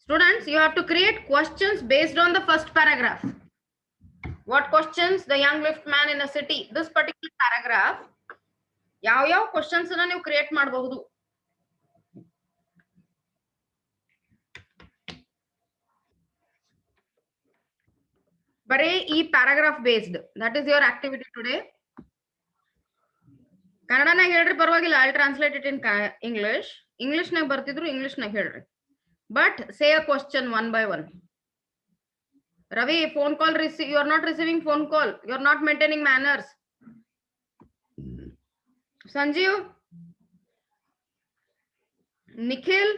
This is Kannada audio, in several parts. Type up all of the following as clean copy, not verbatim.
Students, you have to create questions based on the first paragraph. What questions? The young lift man in a city. This particular paragraph, ಯಾವ questions ಅನ್ನ ನೀವು create ಮಾಡಬಹುದು. ಬರೀ ಈ paragraph based. That is your activity today. ಕನ್ನಡನಾಗ ಹೇಳ್ರಿ ಪರವಾಗಿಲ್ಲ. I'll translate it in English. English ನಾಗ ಬರ್ತಿದ್ರು English ನಾಗ ಹೇಳ್ರಿ. But say a question one by one. Ravi, phone call you are not receiving phone call. You are not maintaining manners. Sanjeev, Nikhil,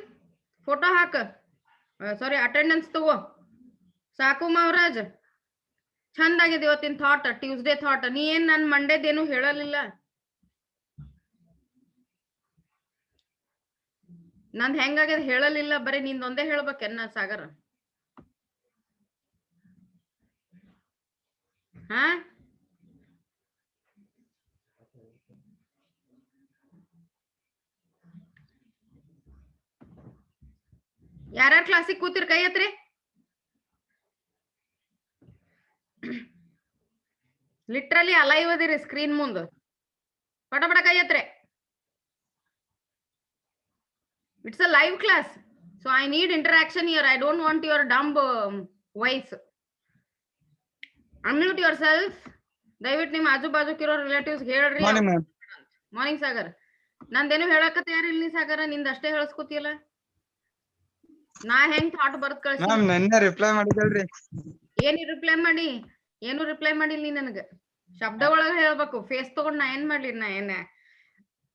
photo hack. Sorry, attendance ತಗೋ. ಸಾಕು ಮಾವರಾಜ್, ಚಂದಾಗಿದೆ ಇವತ್ತಿನ ಥಾಟ್. Tuesday thought. ನೀ ಏನ್ ನನ್ ಮಂಡೇದೇನು ಹೇಳಲಿಲ್ಲ. ನಂದ್ ಹೆಂಗಾಗ್ಯದ ಹೇಳಲಿಲ್ಲ. ಬರೀ ನಿಂದೊಂದೇ ಹೇಳ್ಬೇಕೆನ್ನ ಸಾಗರ. ಹಾ, ಯಾರ್ಯಾರ ಕ್ಲಾಸಿಗೆ ಕೂತಿರ್ ಕೈ ಎತ್ರಿ. ಲಿಟ್ರಲಿ ಅಲೈವ್ ಅದಿರಿ ಸ್ಕ್ರೀನ್ ಮುಂದ. ಪಟ ಪಟ ಕೈ ಎತ್ರೆ. It's a live class, so I need interaction here. I don't want your dumb voice. Unmute yourself. ದಯವಿಟ್ಟು ನಿಮ್ಮ ಆಜು ಬಾಜುಕಿರೋ ರಿಲೇಟಿವ್ಸ್ ಹೇಳ್ರಿ. ಮಾರ್ನಿಂಗ್ ಸಾಗರ್. ನಂದೇನು ಹೇಳಕ ತಯಾರಿಲ್ಲ ನೀ ಸಾಗರ. ನಿಂದ ಅಷ್ಟೇ ಹೇಳ್ಸ್ಕೊತಿಯಲ್ಲ. ನಾ ಹೆಂಗ್ ಥಾಟ್ ಬರ್ದ್ ಕಳ್ಸಿ. ನನ್ನ ರಿಪ್ಲೈ ಮಾಡಿದಲ್ರಿ. ಏನು ರಿಪ್ಲೈ ಮಾಡಿಲ್ಲ ನೀ ನನಗ. ಶಬ್ದ ಒಳಗ ಹೇಳ್ಬೇಕು. ಫೇಸ್ ತಗೊಂಡ್ ನಾ ಏನ್ ಮಾಡ್ಲಿ? ನಾ ಏನ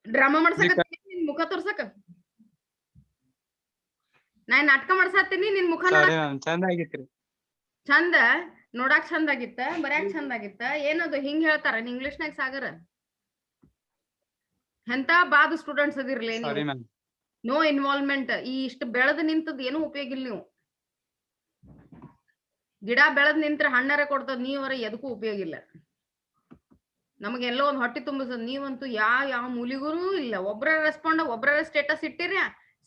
ಡ್ರಾಮಾ ಮಾಡ್ಸಕ ನಿನ್ ಮುಖ ತೋರ್ಸಕ? ನಾ ನಾಟಕ ಮಾಡ್ಸಾತೀನಿ ನಿನ್ ಮುಖ ಚಂದ ಆಗಿತ್ರಿ. ಚಂದ ನೋಡಾಕ್ ಚಂದ ಆಗಿತ್ತ, ಬರ್ಯಾಕ್ ಚಂದ ಆಗಿತ್ತ. ಏನದು ಹಿಂಗ್ ಹೇಳ್ತಾರ ಇಂಗ್ಲಿಷ್ನಾಗ ಸಾಗರ? ಎಂತ ಬಾದ್ ಸ್ಟೂಡೆಂಟ್ಸ್ ಅದಿರ್ಲಿ. No involvement. ಈ ಇಷ್ಟು ಬೆಳೆದ್ ನಿಂತದ್ ಏನು ಉಪಯೋಗ ಇಲ್ಲ. ನೀವು ಗಿಡ ಬೆಳೆದ್ ನಿಂತ್ರ ಹಣ್ಣಾರೆ ಕೊಡ್ತದ, ನೀವರ ಎದಕ್ಕೂ ಉಪಯೋಗ ಇಲ್ಲ. ನಮಗೆಲ್ಲೋ ಒಂದ್ ಹೊಟ್ಟಿ ತುಂಬಸದ್. ನೀವಂತೂ ಯಾವ ಮೂಲಿಗೂ ಇಲ್ಲ. ಒಬ್ರ ರೆಸ್ಪಾಂಡ್, ಒಬ್ರ ಸ್ಟೇಟಸ್ ಇಟ್ಟಿರಿ.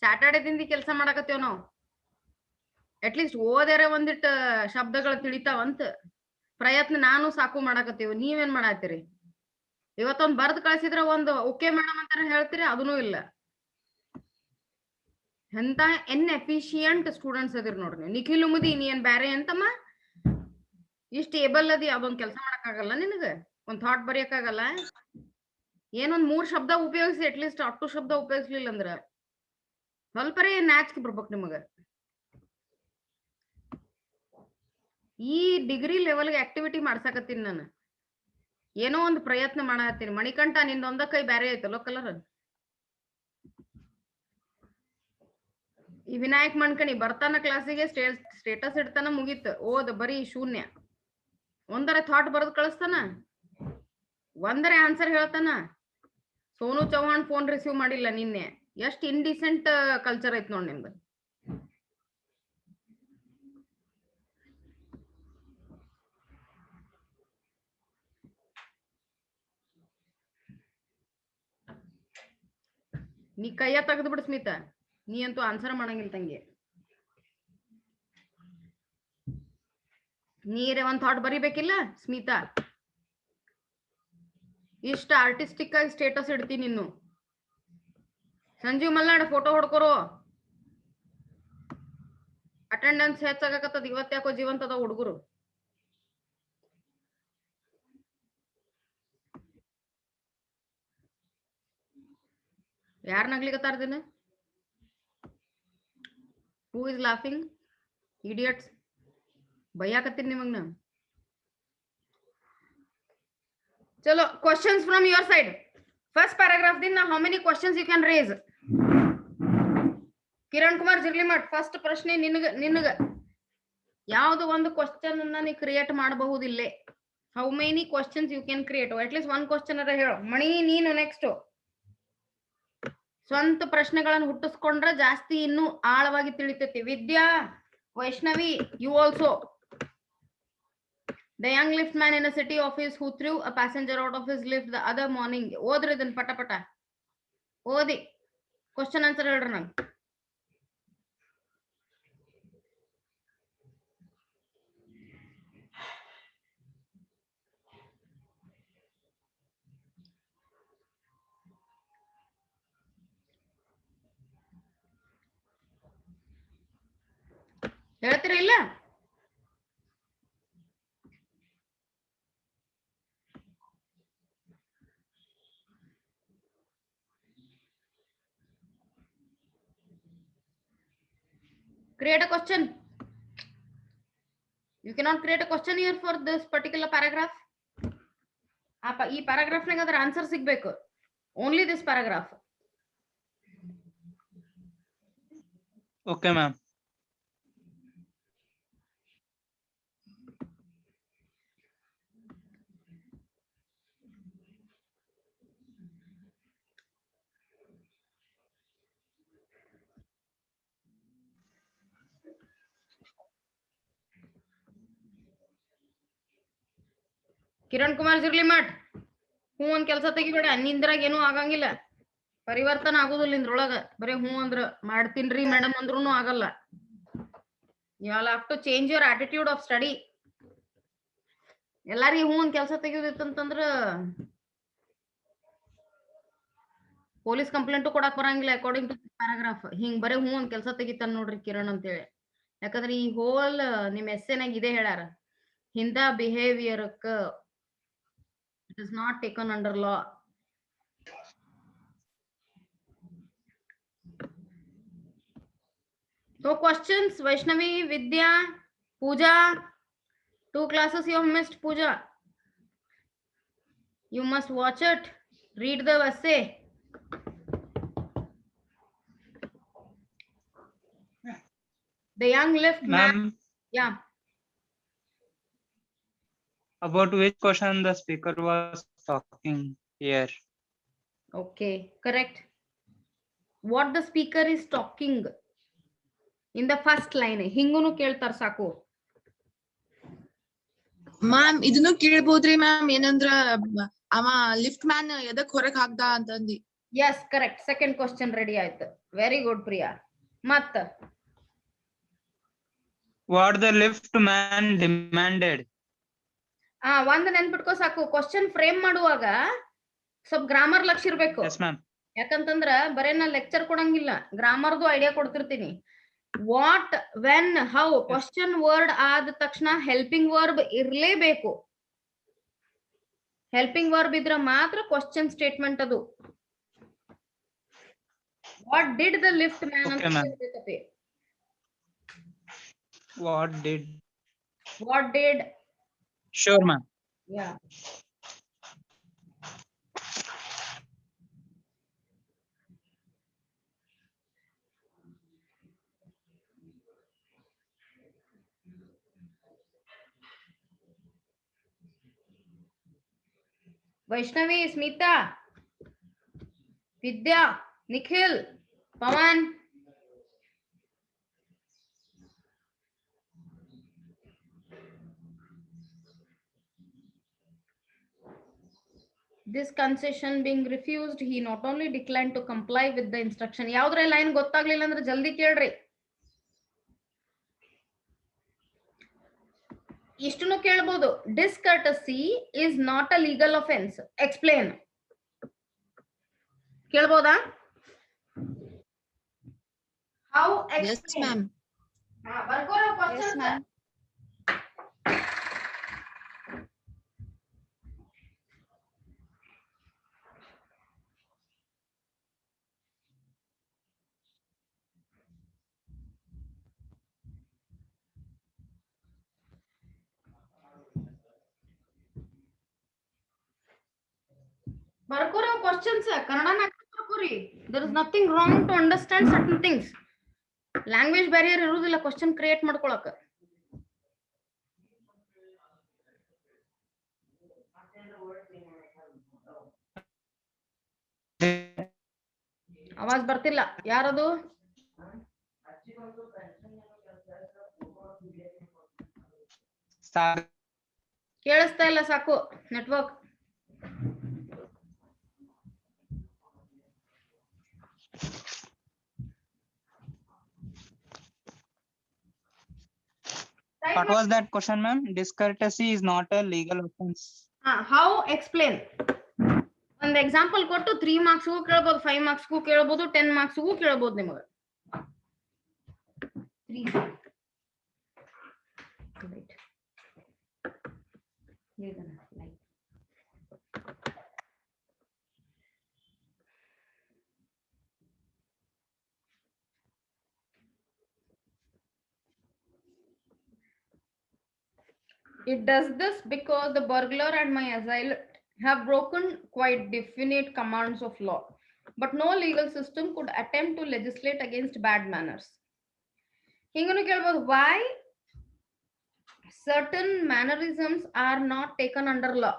ಸ್ಯಾಟರ್ಡೇದಿಂದ ಕೆಲಸ ಮಾಡಕತ್ತೇವ್ ನಾವು. ಅಟ್ಲೀಸ್ಟ್ ಓದ್ಯಾರ ಒಂದಿಟ್ಟು ಶಬ್ದಗಳು ತಿಳಿತಾವಂತ ಪ್ರಯತ್ನ ನಾನು ಸಾಕು ಮಾಡಕತ್ತೀವಿ. ನೀವೇನ್ ಮಾಡತ್ತೀರಿ? ಇವತ್ತೊಂದ್ ಬರ್ದ್ ಕಳ್ಸಿದ್ರ ಒಂದು ಓಕೆ ಮೇಡಮ್ ಅಂತಾರ ಹೇಳ್ತೀರಿ, ಅದನ್ನೂ ಇಲ್ಲ. ಎಂತ ಎಫಿಷಿಯಂಟ್ ಸ್ಟೂಡೆಂಟ್ಸ್ ಅದಿರ್ ನೋಡ್ರಿ. ನಿಖಿಲ್ ಮುದಿ, ನೀ ಏನ್ ಬ್ಯಾರೆ ಅಂತಮ್ಮ? ಇಷ್ಟ ಏಬಲ್ ಅದಿ, ಅದೊಂದ್ ಕೆಲಸ ಮಾಡಕ್ಕಾಗಲ್ಲ ನಿನಗ? ಒಂದ್ ಥಾಟ್ ಬರೆಯಕ್ಕಾಗಲ್ಲ? ಏನೊಂದ್ 3 ಶಬ್ದ ಉಪಯೋಗಿಸಿ, ಅಟ್ಲೀಸ್ಟ್ 10 ಶಬ್ದ ಉಪಯೋಗಿಸ್ಲಿಲ್ಲ ಅಂದ್ರ ಸ್ವಲ್ಪರೇ ನಾಚಿಕೆ ಬರ್ಬೇಕು ನಿಮಗ. ಈ ಡಿಗ್ರಿ ಲೆವೆಲ್ಗೆ ಆಕ್ಟಿವಿಟಿ ಮಾಡ್ಸಕತ್ತೀನಿ ನಾನು. ಏನೋ ಒಂದು ಪ್ರಯತ್ನ ಮಾಡತ್ತೀನಿ. ಮಣಿಕಂಠ, ನಿಂದೊಂದ ಕೈ ಬ್ಯಾರೆ ಐತಲ್ಲೋ ಕಲರ್. ಈ ವಿನಾಯಕ್ ಮಣ್ಕಣಿ ಬರ್ತಾನ ಕ್ಲಾಸಿಗೆ, ಸ್ಟೇಟಸ್ ಇಡ್ತಾನ, ಮುಗೀತು. ಓದ್ ಬರೀ ಶೂನ್ಯ. ಒಂದರ ಥಾಟ್ ಬರ್ದ್ ಕಳಿಸ್ತಾನ, ಒಂದರ ಆನ್ಸರ್ ಹೇಳ್ತಾನ. ಸೋನು ಚೌಹಾಣ್ ಫೋನ್ ರಿಸೀವ್ ಮಾಡಿಲ್ಲ ನಿನ್ನೆ. ಎಷ್ಟ್ ಇಂಡಿಸೆಂಟ್ ಕಲ್ಚರ್ ಐತ್ ನೋಡ್ ನಿಮ್ದು. ನೀ ಕೈಯ ತೆಗೆದು ಬಿಡು ಸ್ಮಿತಾ. ನೀ ಅಂತೂ ಆನ್ಸರ್ ಮಾಡಂಗಿಲ್ಲ ತಂಗಿ. ನೀರೇ ಒಂದ್ ಥಾಟ್ ಬರಿಬೇಕಿಲ್ಲ ಸ್ಮಿತಾ? ಇಷ್ಟ ಆರ್ಟಿಸ್ಟಿಕ್ ಆಗಿ ಸ್ಟೇಟಸ್ ಇಡ್ತೀನಿ ಇನ್ನು. ಸಂಜೀವ್ ಮಲ್ನಾಡ್ ಫೋಟೋ ಹೊಡ್ಕೊರೋ. ಅಟೆಂಡೆನ್ಸ್ ಹೆಚ್ಚಾಗಕತ್ತದ. ಇವತ್ತ್ಯಾಕೋ ಜೀವಂತದ ಹುಡುಗರು. ಯಾರ್ ನಗ್ಲಿಕತ್ತಾರ ದಿನ? Who is laughing? ಇಡಿಯಟ್ಸ್. ಬೈಯಾಕತ್ತೀನಿ ನಿಮಗ್ ನಾ. ಚಲೋ, questions from your side. First paragraph ದಿಂದ how many questions you can raise? Kiran Kumar Jirlimath, first ಪ್ರಶ್ನೆ ನಿನಗ ಯಾವ್ದು ಒಂದು ಕ್ವಶನ್ ಅನ್ನ ನೀ ಕ್ರಿಯೇಟ್ ಮಾಡಬಹುದಿಲ್ಲೇ? How many questions you can create? At least ಒಂದ್ ಕ್ವಶನ್ ಅರ ಹೇಳು. ಮಣಿ, ನೀನು ನೆಕ್ಸ್ಟ್. ಸ್ವಂತ ಪ್ರಶ್ನೆಗಳನ್ನು ಹುಟ್ಟಿಸ್ಕೊಂಡ್ರೆ ಜಾಸ್ತಿ ಇನ್ನೂ ಆಳವಾಗಿ ತಿಳಿತೈತಿ. Vidya, Vaishnavi, you also. The young lift man in a city office who threw a passenger out of his lift the other morning. ಓದ್ರಿ ಇದನ್ನ ಪಟ ಪಟ ಓದಿ ಕ್ವಶನ್ ಆನ್ಸರ್ ಹೇಳ್ರಿ ನಂಗೆ. ಹೇಳ್ತೀರಾ ಇಲ್ಲ? Create a question. You cannot create a question here for this particular paragraph. ಈ ಪ್ಯಾರಾಗ್ರಾಫ್ ನಾಗ ಅದರ ಆನ್ಸರ್ ಸಿಗ್ಬೇಕು. Only this paragraph. Okay, ma'am. Kiran Kumar ಜಿರ್ಲಿಮಠ್, ಹೂ ಒಂದ್ ಕೆಲಸ ತೆಗಿಬೇಡ, ನಿಂದ್ರಾಗ ಏನೂ ಆಗಂಗಿಲ್ಲ, ಪರಿವರ್ತನ ಆಗುದಿಲ್ಲ ನಿಂದ್ರೊಳಗ. ಬರೀ ಹೂ ಅಂದ್ರ ಮಾಡ್ತೀನ್ರಿ ಮೇಡಮ್ ಅಂದ್ರೂ ಆಗಲ್ಲ. You all have to change your attitude of study. ಎಲ್ಲಾರಿಗೂ ಹೂ ಒಂದ್ ಕೆಲಸ ತೆಗಿಯೋದಿತ್ತಂತಂದ್ರ ಪೊಲೀಸ್ ಕಂಪ್ಲೇಂಟು ಕೊಡಕ್ ಬರಂಗಿಲ್ಲ ಅಕಾರ್ಡಿಂಗ್ ಟು ಪ್ಯಾರಾಗ್ರಾಫ್. ಹಿಂಗ್ ಬರೀ ಹೂ ಒಂದ್ ಕೆಲಸ ತೆಗಿತಾನ ನೋಡ್ರಿ ಕಿರಣ್ ಅಂತೇಳಿ. ಯಾಕಂದ್ರೆ ಈ ಹೋಲ್ ನಿಮ್ ಎಸ್ಸೆನಾಗ ಇದೇ ಹೇಳ್ಯಾರ, ಹಿಂದ ಬಿಹೇವಿಯರ್ಕ್ it is not taken under law. So questions, Vaishnavi, Vidya, Pooja, 2 classes you have missed. Pooja, you must watch it, read the essay. The young lift man. Ma'am, Yeah. about which question the speaker was talking here? Okay, correct. What the speaker is talking in the first line. ಹಿಂಗುನು ಕೇಳ್ತಾರ ಸಾಕು. ಮ್ಯಾಮ್ ಇದನ್ನು ಕೇಳ್ಬೋದ್ರಿ ಮ್ಯಾಮ್, ಏನಂದ್ರ ಅವ ಲಿಫ್ಟ್ ಮ್ಯಾನ್ ಎದಕ್ ಹೊರಗ್ ಹಾಕ್ದ ಅಂತಂದಿ. Yes, correct. Second question ready ಆಯ್ತು. Very good, Priya. ಮತ್ತ What the lift man demanded? ಒಂದ್ ನೆನ್ಪಿಟ್ಕೋ ಸಾಕು. ಕ್ವಶನ್ ಫ್ರೇಮ್ ಮಾಡುವಾಗ ಸ್ವಲ್ಪ ಗ್ರಾಮರ್ ಲಕ್ಷ ಇರ್ಬೇಕು. Yes, ma'am. ಯಾಕಂತಂದ್ರ ಬರೇ ನಾ ಲೆಕ್ಚರ್ ಕೊಡಂಗಿಲ್ಲ, ಗ್ರಾಮರ್ದು ಐಡಿಯಾ ಕೊಡ್ತಿರ್ತೀನಿ. What, when, how, question word ಆದ ತಕ್ಷಣ ಹೆಲ್ಪಿಂಗ್ ವರ್ಬ್ ಇರ್ಲೇಬೇಕು. ಹೆಲ್ಪಿಂಗ್ ವರ್ಬ್ ಇದ್ರ ಮಾತ್ರ ಕ್ವಶನ್ ಸ್ಟೇಟ್ಮೆಂಟ್ ಅದು. What did the lift man Okay, ma'am. ಅಂತ. What did? What did? Sure, ma'am. Yeah. Vaishnavi, Smita, Vidya, Nikhil, Pawan. This concession being refused, he not only declined to comply with the instruction. ಯಾವ್ದ್ರ ಲೈನ್ ಗೊತ್ತಾಗ್ಲಿಲ್ಲ ಅಂದ್ರೆ ಜಲ್ದಿ ಕೇಳ್ರಿ. ಇಷ್ಟನ್ನು ಕೇಳ್ಬೋದು. Discourtesy is not a legal offense. Explain. ಕೇಳ್ಬೋದಾ? How explain? Yes ma'am. ಬರ್ಕೋರೋ Yes questions. ma'am. ಬರ್ಕೋರೋ questions. ಕನ್ನಡನಾಗ ಬರ್ಕೋರಿ. There is nothing wrong to understand certain things. Language barrier ಇರುವುದಿಲ್ಲ ಕ್ವಶನ್ ಕ್ರಿಯೇಟ್ ಮಾಡ್ಕೊಳಕ. ಆವಾಜ್ ಬರ್ತಿಲ್ಲ. ಯಾರದು? Sagar. ಕೇಳಿಸ್ತಾ ಇಲ್ಲ ಸಾಕು network. What was that question, ma'am? Discourtesy is not a legal offense. How explain. ಒಂದ್ ಎಕ್ಸಾಂಪಲ್ ಕೊಟ್ಟು 3 ಮಾರ್ಕ್ಸ್ಗೂ ಕೇಳ್ಬೋದು, 5 ಮಾರ್ಕ್ಸ್ಗೂ ಕೇಳ್ಬೋದು, 10 ಮಾರ್ಕ್ಸ್ಗೂ ಕೇಳ್ಬೋದು ನಿಮಗೆ. It does this because the burglar and my assailant have broken quite definite commands of law, but no legal system could attempt to legislate against bad manners. Hinganu kelbodu, why certain mannerisms are not taken under law?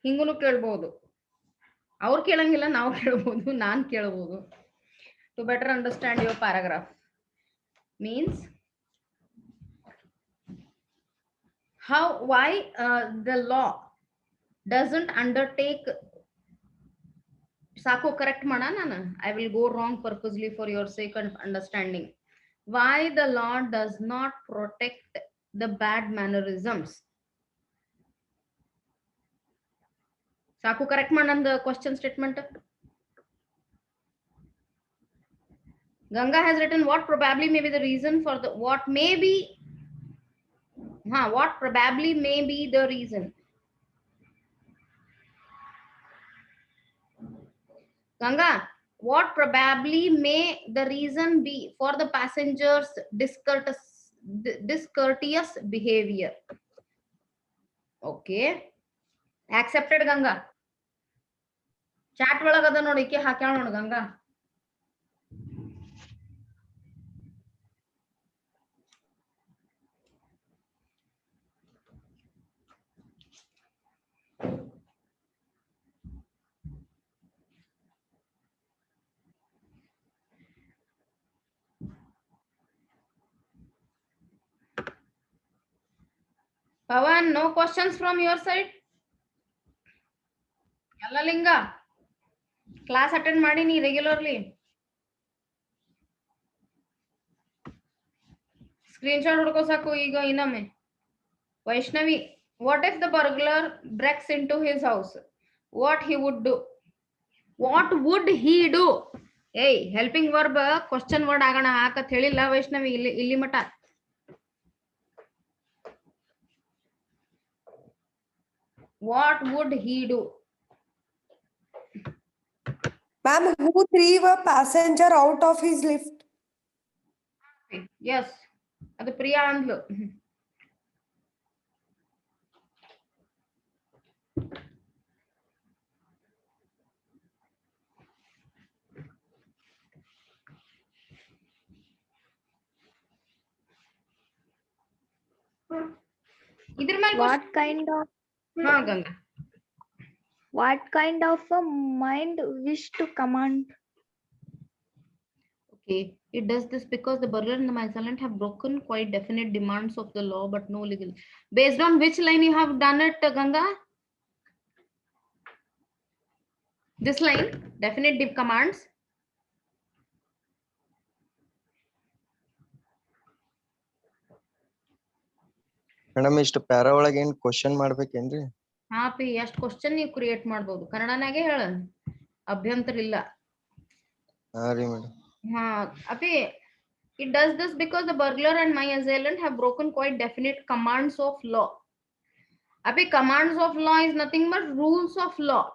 Hinganu kelbodu. Avaru kelangilla, ನಾವು ಕೇಳಬಹುದು, ನಾನು ಕೇಳಬಹುದು. To better understand your paragraph means why the law doesn't undertake. Saku correct mana nana, I will go wrong purposely for your sake of understanding. Why the law does not protect the bad mannerisms. Saku correct mana the question statement. Ganga has written what probably may be the reason for the what probably may be the reason. Ganga, what probably may the reason be for the passengers discourteous behavior? Okay, accepted Ganga. Chat ಒಳಗದ ನೋಡಿ, ಕೆ ಹಾಕ್ಯಾಳ ನೋಡಿ Ganga. Pawan, no questions from your side? Alla Linga, class attend ಮಾಡಿ ನೀ regularly. Screenshot ಹುಡ್ಕೋ ಸಾಕು ಈಗ ಇನ್ನೊಮ್ಮೆ. Vaishnavi, what if the burglar breaks into his house? What he would do? What would he do? Hey, helping verb question word ಆಗಣ ಹಾಕತ್ ಹೇಳಿಲ್ಲ ವೈಷ್ಣವಿ ಇಲ್ಲಿ ಮಟ. What would he do? Ma'am, who threw a passenger out of his lift? Yes, ಅದು ಪ್ರಿಯಾ ಅಂದ್ಲು. ಇದ್ರ ಮೇಲೆ What kind of Ganga, what kind of a mind wish to command? okay, it does this because the burglar and the assailant have broken quite definite demands of the law but no legal. Based on which line you have done it, Ganga? This line, definite commands. Madam ಇಷ್ಟು ಪ್ಯಾರಾ ಒಳಗೆ ಏನ್ ಕ್ವಶನ್ ಮಾಡ್ಬೇಕೇನ್ರಿ? ಹಾ ಪಿ, ಎಷ್ಟು ಕ್ವಶನ್ ನೀವು ಕ್ರಿಯೇಟ್ ಮಾಡಬಹುದು, ಕನ್ನಡನಾಗೆ ಹೇಳ, ಅಭ್ಯಂತರ ಇಲ್ಲ. ಹಾ ರೀ ಮೇಡಮ್. ಹಾ ಅಪಿ, it does this because the burglar and my assailant have broken quite definite commands of law. ಅಪಿ, commands of law is nothing but rules of law.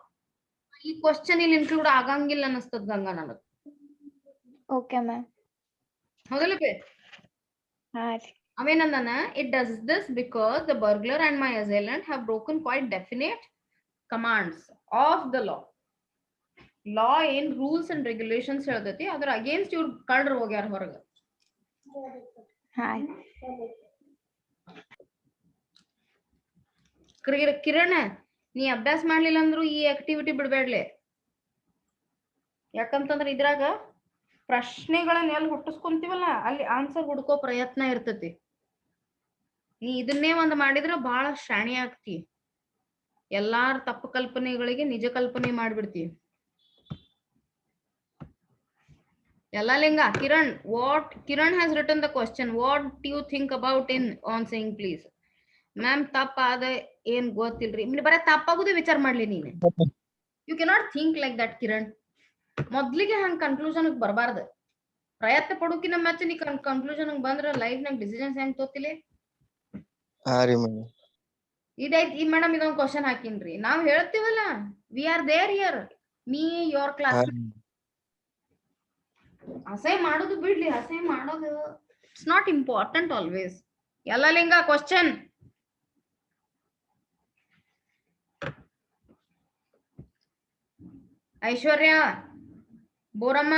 ಈ ಕ್ವಶನ್ ಇಲ್ಲಿ ಇನ್ಕ್ಲೂಡ್ ಆಗಂಗಿಲ್ಲ ಅನಿಸ್ತದ ಗಂಗಾ ನನಗೆ. Okay, ma'am. ಹೌದಲ್ಲ P? ಅವೇನಂದನ, it does this because the burglar and my assailant have broken quite definite commands of the law. ಲಾ ಏನ್ ರೂಲ್ಸ್ ಅಂಡ್ ರೆಗ್ಯುಲೇಷನ್ಸ್ ಹೇಳ್ತೈತಿ, ಅದ್ರ ಅಗೇನ್ಸ್ಟ್ ಇವ್ರು ಕಳ್ರು ಹೋಗ್ಯಾರ ಹೊರಗ. ಕಿರಣ್, ನೀ ಅಭ್ಯಾಸ ಮಾಡ್ಲಿಲ್ಲ ಅಂದ್ರು ಈ ಆಕ್ಟಿವಿಟಿ ಬಿಡ್ಬೇಡ್ಲೆ. ಯಾಕಂತಂದ್ರ ಇದ್ರಾಗ ಪ್ರಶ್ನೆಗಳನ್ನ ಎಲ್ಲಿ ಹುಟ್ಟಿಸ್ಕೊಂತೀವಲ್ಲ ಅಲ್ಲಿ ಆನ್ಸರ್ ಹುಡ್ಕೋ ಪ್ರಯತ್ನ ಇರ್ತೈತಿ. ನೀ ಇದನ್ನೇ ಒಂದ್ ಮಾಡಿದ್ರ ಬಹಳ ಶಾಣೆ ಆಗ್ತಿ. ಎಲ್ಲಾರ ತಪ್ಪು ಕಲ್ಪನೆಗಳಿಗೆ ನಿಜ ಕಲ್ಪನೆ ಮಾಡ್ಬಿಡ್ತೀವಿ. ಎಲ್ಲ ಲಿಂಗ Kiran Kiran has written the question. What do you think about in on saying please? Ma'am ತಪ್ಪಾದ ಏನ್ ಗೊತ್ತಿಲ್ರಿ. ಬರೀ ತಪ್ಪಾಗುದೇ ವಿಚಾರ ಮಾಡ್ಲಿ ನೀನು. You cannot think like that Kiran. ಮೊದ್ಲಿಗೆ ಹಂಗ ಕನ್ಕ್ಲೂಷನ್ ಬರಬಾರ್ದು. ಪ್ರಯತ್ನ ಪಡೋಕಿನ ಮೆಚ್ಚ ನೀ ಕನ್ಕ್ಲೂಷನ್ ಬಂದ್ರ ಲೈಫ್ ನಾಗ ಡಿಸಿಷನ್ಸ್ ಹೆಂಗ್ ತೋತಿಲಿ. ಹಾ ರೀ ಮೇಡಮ್. ಇದೈತ್ ಈ ಮೇಡಮ್ ಇದೊಂದು ಕ್ವಶನ್ ಹಾಕಿನ್ರಿ. ನಾವ್ ಹೇಳ್ತೀವಲ್ಲ we are there here me your class. ಅಸಹ್ಯ ಮಾಡೋದು ಬಿಡ್ಲಿ. ಅಸಹ್ಯ ಮಾಡೋದು ಇಟ್ಸ್ ನಾಟ್ ಇಂಪಾರ್ಟೆಂಟ್ ಆಲ್ವೇಸ್. ಎಲ್ಲ ಲಿಂಗ ಕ್ವಶನ್. ಐಶ್ವರ್ಯ ಬೋರಮ್ಮ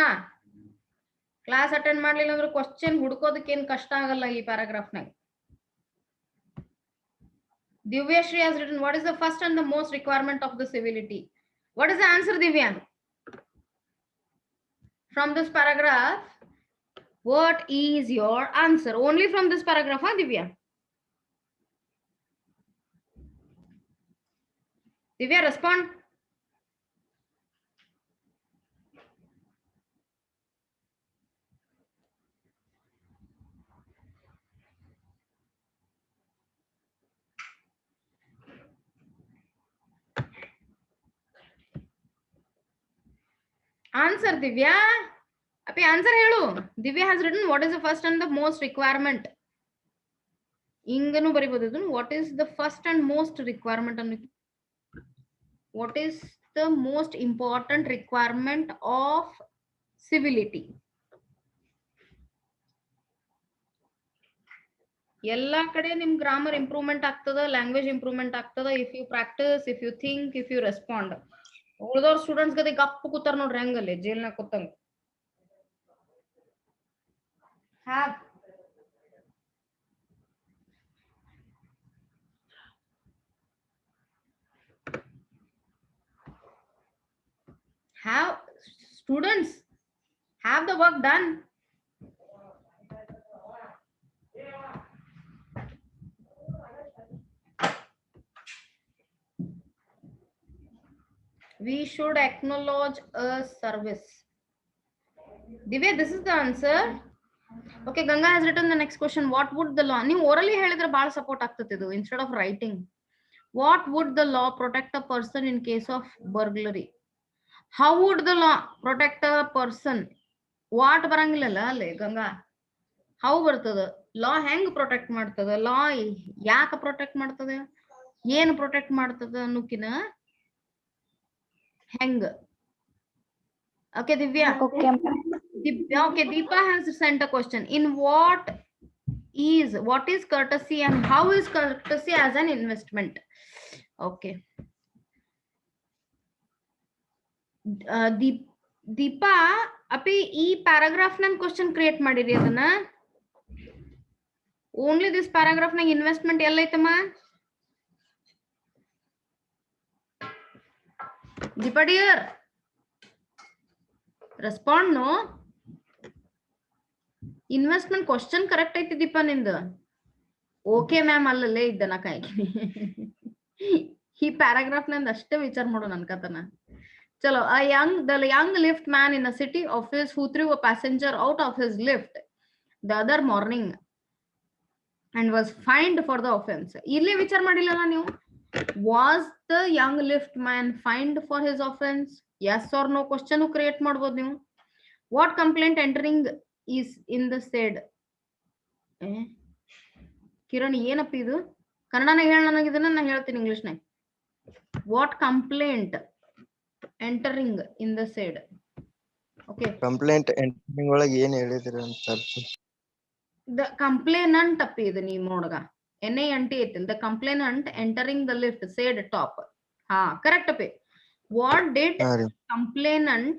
ಕ್ಲಾಸ್ ಅಟೆಂಡ್ ಮಾಡ್ಲಿಲ್ಲ ಅಂದ್ರೆ ಕ್ವಶನ್ ಹುಡ್ಕೋದಕ್ಕೆ ಏನ್ ಕಷ್ಟ ಆಗಲ್ಲ ಈ ಪ್ಯಾರಾಗ್ರಾಫ್ನಾಗ. Divyashree has written, what is the first and the most requirement of the civility? What is the answer, Divya? From this paragraph, what is your answer? Only from this paragraph, huh, Divya? Divya, respond. Answer, Divya. Api answer helu. Divya has written, what is the first and the most requirement? Inganu baribodu. What is the first and most requirement? What is the most important requirement of civility? ಎಲ್ಲಾ ಕಡೆ ನಿಮ್ ಗ್ರಾಮರ್ ಇಂಪ್ರೂವ್ಮೆಂಟ್ ಆಗ್ತದ, ಲ್ಯಾಂಗ್ವೇಜ್ ಇಂಪ್ರೂವ್ಮೆಂಟ್ ಆಗ್ತದ if you practise, if you think, if you respond. ಉಳಿದವ್ರ ಸ್ಟೂಡೆಂಟ್ಸ್ ಗದೆ ಗಪ್ಪ ಕೂತಾರ ನೋಡ್ರಿ ಹೆಂಗಲ್ಲಿ ಜೈಲ್ನಾಗ ಕೂತಂಗ. Have students have the work done. We should acknowledge a service. Divya, this is the answer. Okay, Ganga has written the next question. What would the law? ನೀವು orally ಹೇಳಿದ್ರೆ ಬಹಳ ಸಪೋರ್ಟ್ ಆಗ್ತದೆ ಇದು instead of writing. What would the law protect a person in case of burglary? How would the law protect a person? What ಬರಂಗಿಲ್ಲಲ್ಲ ಅಲ್ಲಿ ಗಂಗಾ. How ಬರ್ತದ? ಲಾ ಹೆಂಗ್ ಪ್ರೊಟೆಕ್ಟ್ ಮಾಡ್ತದ? ಲಾ ಯಾಕೆ ಪ್ರೊಟೆಕ್ಟ್ ಮಾಡ್ತದ? ಏನು ಪ್ರೊಟೆಕ್ಟ್ ಮಾಡ್ತದ ಅನ್ನೋಕಿನ ಹೆಂಗ್? Okay, Divya. Okay. Okay, Deepa has sent a question. In what is courtesy and how is courtesy as an investment? Okay. Deepa, api ee paragraph nan question create madiri adana. Only this paragraph nang investment ella aitama? Deepa dear, respond no. Investment question correct ಐತಿ ದೀಪಾ ನಿಂದ. ಓಕೆ ಮ್ಯಾಮ್ ಅಲ್ಲಲ್ಲೇ ಇದ್ದ ನಾ ಕಾಯ್ಕಿನಿ. ಈ ಪ್ಯಾರಾಗ್ರಾಫ್ ನಂದು ಅಷ್ಟೇ ವಿಚಾರ ಮಾಡೋಣ ಅನ್ಕತನ. ಚಲೋ, the young lift man in a city office who threw a passenger out of his lift the other morning and was fined for the offense. ಇಲ್ಲಿ ವಿಚಾರ ಮಾಡಿಲ್ಲಲ್ಲ ನೀವು. Was the young lift man fined for his offense? Yes or no question create ಮಾಡ್ಬೋದು ನೀವು. What complaint entering is in the said? Kiran ಏನಪ್ಪ ಇದು? ಕನ್ನಡನಾಗ ಹೇಳ ನನಗೆ ಇದನ್ನ, ನಾ ಹೇಳ್ತೀನಿ ಇಂಗ್ಲಿಷ್ನಾಗ. What complaint entering in the said? Okay. Complaint entering ಒಳಗೆ ಏನ್ ಹೇಳಿದ್ರಿ ಅಂತ ಅರ್ಥ. The complainant ಅಪ್ಪಿ ಇದು ನೀವು ನೋಡಗ. NANT ಐತಿಲ್. The complainant entering the lift said top. ಹಾ ಕರೆಕ್ಟ್ ಅಪ್ಪಿ. What did complainant